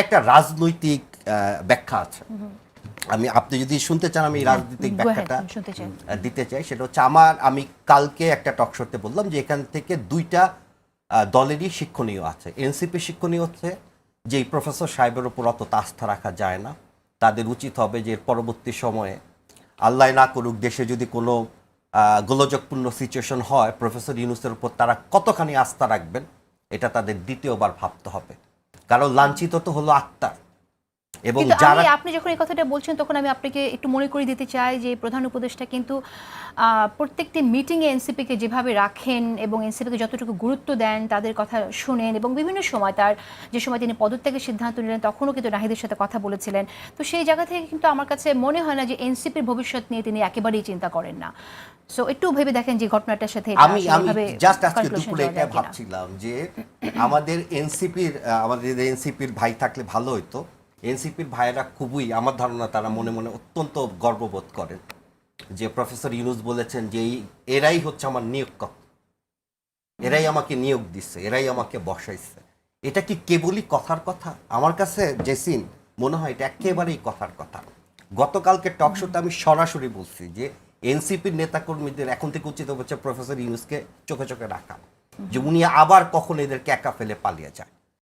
একটা রাজনৈতিক ব্যাখ্যা আছে। আপনি যদি শুনতে চান আমি রাজনৈতিক ব্যাখ্যাটা দিতে চাই। সেটা হচ্ছে আমি কালকে একটা টক শোতে বললাম যে এখান থেকে দুইটা দলেরই শিক্ষণীয় আছে। এনসিপি শিক্ষণীয় হচ্ছে যে প্রফেসর সাহেবের উপর অত আস্থা রাখা যায় না, তাদের উচিত হবে যে পরবর্তী সময়ে আল্লাহ না করুক দেশে যদি কোনো গোলযোগপূর্ণ সিচুয়েশন হয়, প্রফেসর ইউনূসের উপর তারা কতখানি আস্থা রাখবেন এটা তাদের দ্বিতীয়বার ভাবতে হবে, কারণ লাঞ্ছিত তো হলো আত্মা। এবং আপনি যখন এই কথাটা বলছেন তখন আমি আপনাকে একটু মনে করে দিতে চাই যে প্রধান উপদেষ্টা কিন্তু প্রত্যেকটি মিটিংয়ে এনসিপিকে যেভাবে রাখেন এবং এনসিপিকে যতটুকু গুরুত্ব দেন, তাদের কথা শুনেন, এবং বিভিন্ন সময় যে সময় তিনি পদত্যাগের সিদ্ধান্ত নিলেন তখনও কিন্তু নাহিদের সাথে কথা বলেছিলেন। তো সেই জায়গা থেকে কিন্তু আমার কাছে মনে হয় না যে এনসিপির ভবিষ্যৎ নিয়ে তিনি একেবারেই চিন্তা করেন না। সো একটু ভেবে দেখেন যে ঘটনাটার সাথে আমি জাস্ট আজকে দুপুরে এটা ভাবছিলাম যে আমাদের এনসিপির ভাই থাকলে ভালো হতো। এনসিপির ভাইয়েরা খুবই, আমার ধারণা তারা মনে মনে অত্যন্ত গর্ববোধ করেন যে প্রফেসর ইউনূস বলেছেন যে এরাই হচ্ছে আমার নিয়োগকর্তা, এরাই আমাকে নিয়োগ দিচ্ছে, এরাই আমাকে বসাইছে। এটা কি কেবলই কথার কথা? আমার কাছে জেসিন মনে হয় এটা একেবারেই কথার কথা। গতকালকে টক শোতে আমি সরাসরি বলছি যে এনসিপির নেতাকর্মীদের এখন থেকে উচিত হচ্ছে প্রফেসর ইউনূসকে চোখে চোখে রাখা, যে উনি আবার কখন এদেরকে একা ফেলে পালিয়ে যায়।